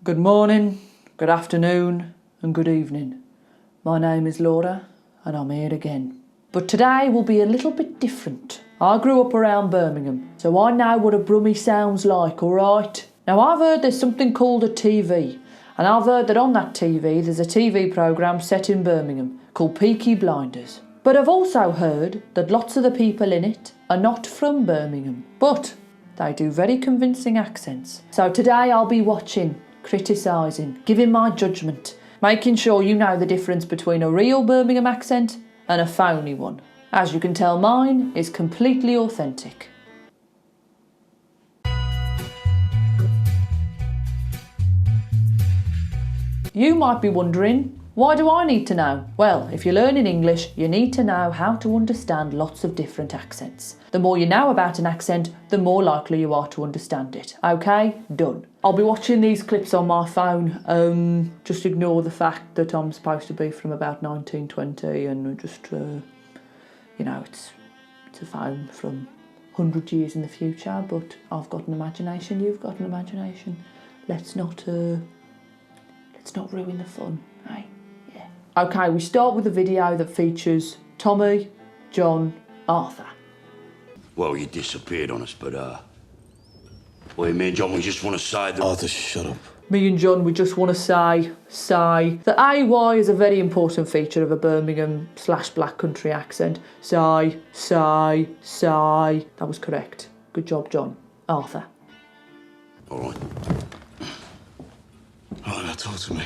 Good morning, good afternoon and good evening. My name is Laura and I'm here again. But today will be a little bit different. I grew up around Birmingham, so I know what a Brummie sounds like, alright? Now I've heard there's something called a TV, and I've heard that on that TV there's a TV programme set in Birmingham called Peaky Blinders. But I've also heard that lots of the people in it are not from Birmingham, but they do very convincing accents. So today I'll be watching, criticising, giving my judgment, making sure you know the difference between a real Birmingham accent and a phony one. As you can tell, mine is completely authentic. You might be wondering, why do I need to know? Well, if you're learning English, you need to know how to understand lots of different accents. The more you know about an accent, the more likely you are to understand it. Okay? Done. I'll be watching these clips on my phone. Just ignore the fact that I'm supposed to be from about 1920 and just, you know, it's a phone from 100 years in the future, but I've got an imagination, you've got an imagination. Let's not ruin the fun, eh? Yeah. Okay, we start with a video that features Tommy, John, Arthur. Well, you disappeared on us, but, well, me and John, we just want to say that... Arthur, shut up. Me and John, we just want to say that AY is a very important feature of a Birmingham/Black Country accent. Say. That was correct. Good job, John. Arthur. All right. Oh, now talk to me.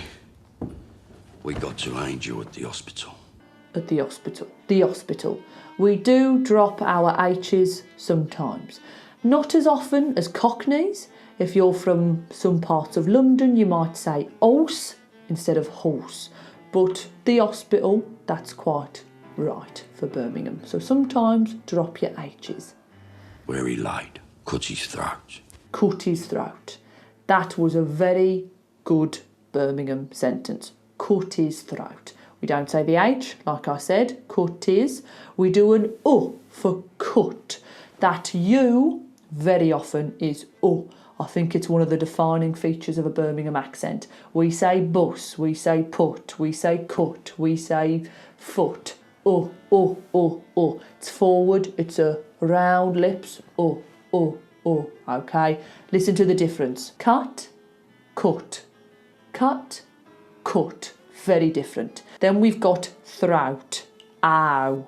We got to arrange you at the hospital. At the hospital. The hospital. We do drop our H's sometimes. Not as often as Cockneys. If you're from some parts of London, you might say horse instead of horse. But the hospital, that's quite right for Birmingham. So sometimes drop your H's. Where he laid. Cut his throat. Cut his throat. That was a very good Birmingham sentence. Cut his throat. We don't say the H, like I said, cut his. We do an U for cut. That U very often is U. I think it's one of the defining features of a Birmingham accent. We say bus, we say put, we say cut, we say foot. U. It's forward, it's a round lips. U. Okay, listen to the difference. Cut, cut. Cut, cut. Very different. Then we've got throat. Ow.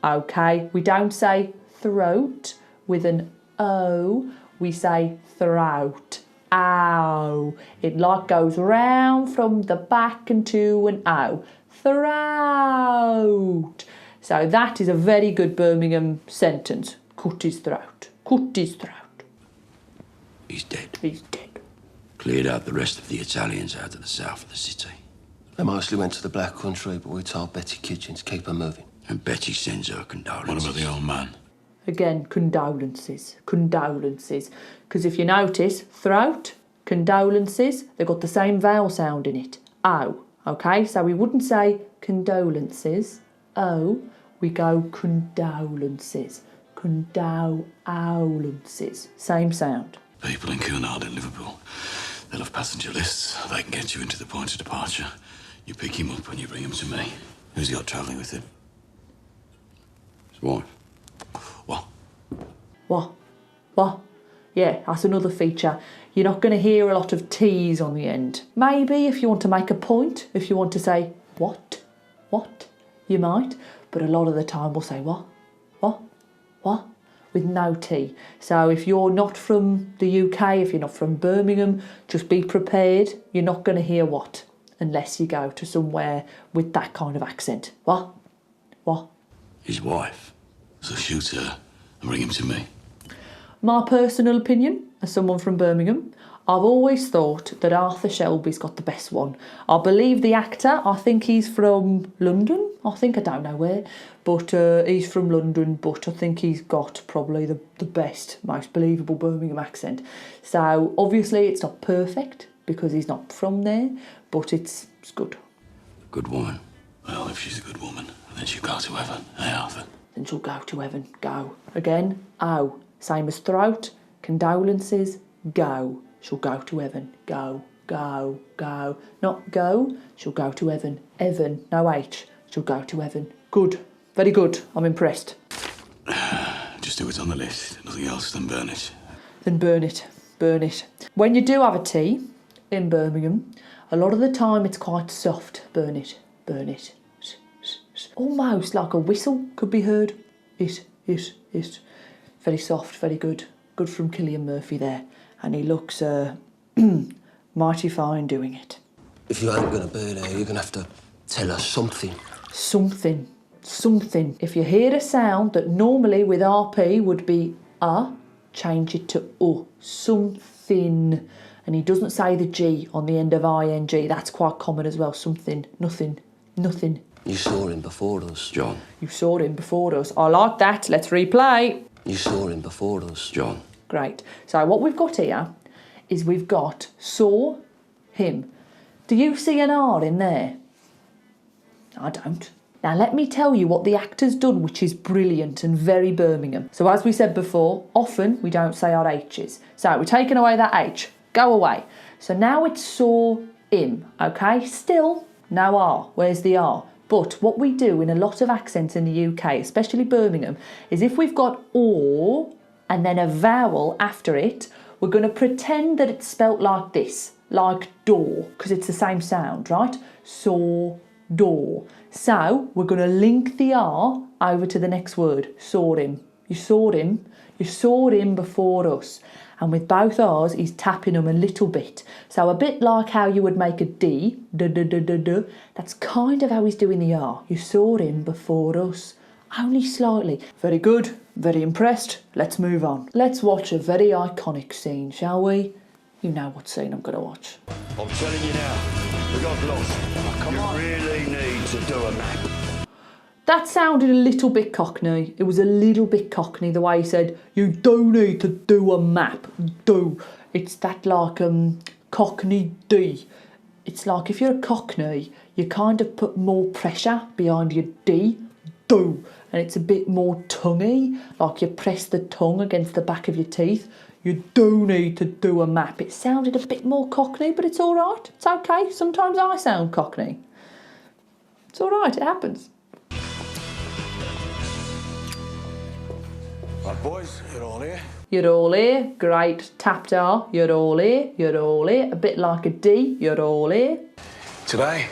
Okay, we don't say throat with an O. We say throat. Ow. It like goes round from the back and to an O. Throat. So that is a very good Birmingham sentence. Cut his throat. Cut his throat. He's dead. He's dead. Cleared out the rest of the Italians out of the south of the city. They mostly went to the Black Country, but we told Betty Kitchen to keep her moving. And Betty sends her condolences. What about the old man? Again, condolences. Because if you notice, throat, condolences, they've got the same vowel sound in it. O. Okay, so we wouldn't say condolences. O. We go condolences. Condolences. Same sound. People in Cunard in Liverpool, they'll have passenger lists. They can get you into the point of departure. You pick him up and you bring him to me. Who's he got travelling with him? His wife. What? Yeah, that's another feature. You're not going to hear a lot of T's on the end. Maybe if you want to make a point, if you want to say, what, you might. But a lot of the time we'll say, what, with no T. So if you're not from the UK, if you're not from Birmingham, just be prepared. You're not going to hear what, unless you go to somewhere with that kind of accent. What? His wife. So shoot her and bring him to me. My personal opinion, as someone from Birmingham, I've always thought that Arthur Shelby's got the best one. I believe the actor, I think he's from London. I don't know where, but he's from London, but I think he's got probably the best, most believable Birmingham accent. So obviously it's not perfect because he's not from there, but it's good. Good woman. Well, if she's a good woman, then she'll go to heaven, eh, Arthur? Then she'll go to heaven. Go. Again, O. Same as throat. Condolences. Go. she'll go to heaven. Go, go, go. Not go, she'll go to heaven. Heaven, no H, she'll go to heaven. Good, very good, I'm impressed. Just do what's on the list. Nothing else, then burn it. Then burn it, burn it. When you do have a tea in Birmingham, a lot of the time it's quite soft. Burn it, burn it. Almost like a whistle could be heard. It. Very soft, very good. Good from Cillian Murphy there. And he looks mighty fine doing it. If you ain't gonna be there, you're gonna have to tell us something. Something. If you hear a sound that normally with RP would be change it to something. And he doesn't say the G on the end of ing. That's quite common as well. Something, nothing. You saw him before us, John. You saw him before us. I like that. Let's replay. You saw him before us, John. Great. So what we've got here is we've got saw him. Do you see an R in there? I don't. Now let me tell you what the actor's done, which is brilliant and very Birmingham. So as we said before, often we don't say our H's. So we're taking away that H. Go away. So now it's saw him, okay? Still no R. Where's the R? But what we do in a lot of accents in the UK, especially Birmingham, is if we've got or and then a vowel after it, we're going to pretend that it's spelt like this, like door, because it's the same sound, right? Saw, door. So we're going to link the R over to the next word, saw him. You saw him. You saw him before us. And with both R's, he's tapping them a little bit. So a bit like how you would make a D, duh. That's kind of how he's doing the R. You saw him before us, only slightly. Very good, very impressed. Let's move on. Let's watch a very iconic scene, shall we? You know what scene I'm going to watch. I'm telling you now, we got lost. Come on. You really need to do a map. That sounded a little bit Cockney. It was a little bit Cockney the way he said, you do need to do a map. Do. It's that like Cockney D. It's like if you're a Cockney, you kind of put more pressure behind your D. Do. And it's a bit more tonguey, like you press the tongue against the back of your teeth. You do need to do a map. It sounded a bit more Cockney, but it's all right. It's okay. Sometimes I sound Cockney. It's all right. It happens. Right, boys, you're all here. You're all here. Great. Tapped R. You're all here. You're all here. A bit like a D. You're all here. Today,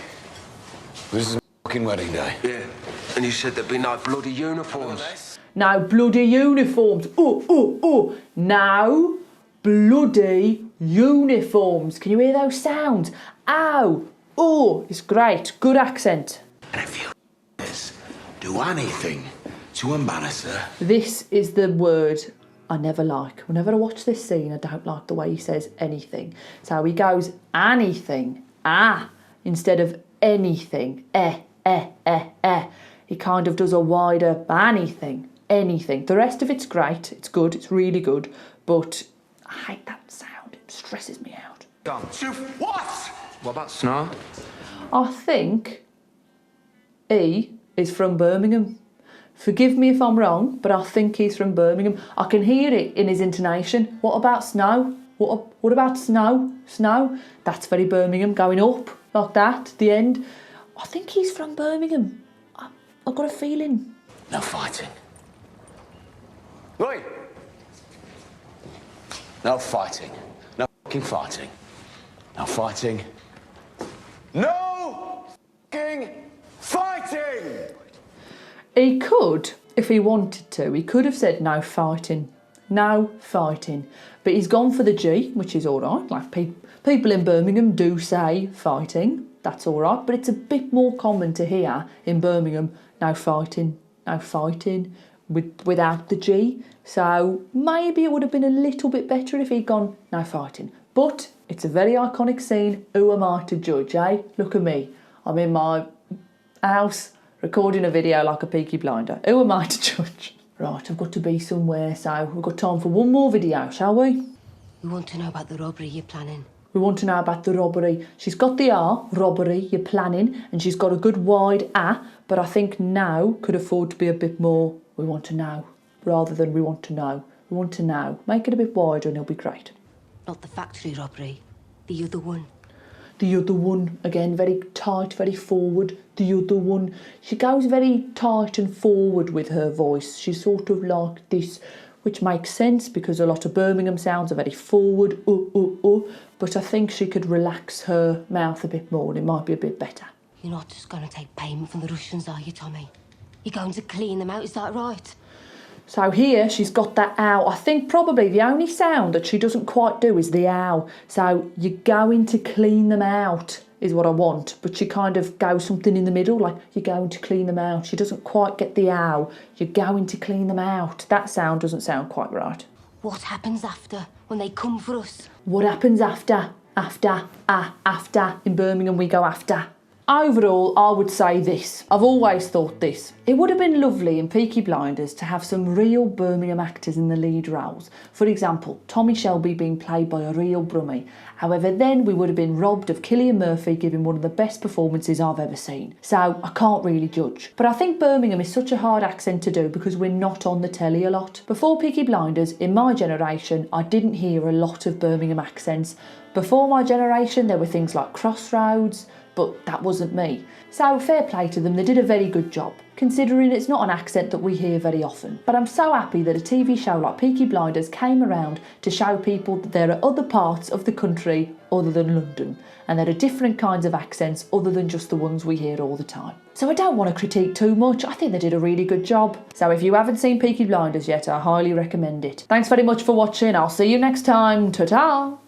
this is a fucking wedding day. Yeah, and you said there'd be no bloody uniforms. No bloody uniforms. No bloody uniforms. Can you hear those sounds? Ow. Oh, it's great. Good accent. And if you do anything to embarrass her. This is the word I never like. Whenever I watch this scene, I don't like the way he says anything. So he goes anything, instead of anything, He kind of does a wider anything. The rest of it's great. It's good. It's really good. But I hate that sound. It stresses me out. What? What about Snow? I think he is from Birmingham. Forgive me if I'm wrong, but I think he's from Birmingham. I can hear it in his intonation. What about snow? What about snow? Snow? That's very Birmingham, going up like that, the end. I think he's from Birmingham. I've got a feeling. No fighting. Right. No fighting. No fucking fighting. No fighting. No fucking fighting! He could, if he wanted to, he could have said no fighting. No fighting. But he's gone for the G, which is all right. Like people in Birmingham do say fighting. That's all right. But it's a bit more common to hear in Birmingham, no fighting, without the G. So maybe it would have been a little bit better if he'd gone no fighting. But it's a very iconic scene. Who am I to judge, eh? Look at me. I'm in my house recording a video like a Peaky blinder. Who am I to judge? Right, I've got to be somewhere, so we've got time for one more video, shall we? We want to know about the robbery you're planning. We want to know about the robbery. She's got the R, robbery, you're planning, and she's got a good wide A, but I think now could afford to be a bit more, we want to know, rather than we want to know. We want to know. Make it a bit wider and it'll be great. Not the factory robbery. The other one. The other one, again, very tight, very forward. The other one. She goes very tight and forward with her voice. She's sort of like this, which makes sense because a lot of Birmingham sounds are very forward, but I think she could relax her mouth a bit more and it might be a bit better. You're not just going to take payment from the Russians, are you, Tommy? You're going to clean them out, is that right? So here she's got that ow. I think probably the only sound that she doesn't quite do is the ow. So you're going to clean them out is what I want, but she kind of goes something in the middle, like you're going to clean them out. She doesn't quite get the ow. You're going to clean them out. That sound doesn't sound quite right. What happens after, when they come for us? What happens after? After. In Birmingham we go after. Overall, I would say this. I've always thought this. It would have been lovely in Peaky Blinders to have some real Birmingham actors in the lead roles. For example, Tommy Shelby being played by a real Brummie. However, then we would have been robbed of Cillian Murphy giving one of the best performances I've ever seen. So I can't really judge. But I think Birmingham is such a hard accent to do because we're not on the telly a lot. Before Peaky Blinders, in my generation, I didn't hear a lot of Birmingham accents. Before my generation, there were things like Crossroads, but that wasn't me. So fair play to them, they did a very good job, considering it's not an accent that we hear very often. But I'm so happy that a TV show like Peaky Blinders came around to show people that there are other parts of the country other than London, and there are different kinds of accents other than just the ones we hear all the time. So I don't want to critique too much, I think they did a really good job. So if you haven't seen Peaky Blinders yet, I highly recommend it. Thanks very much for watching, I'll see you next time, ta-ta!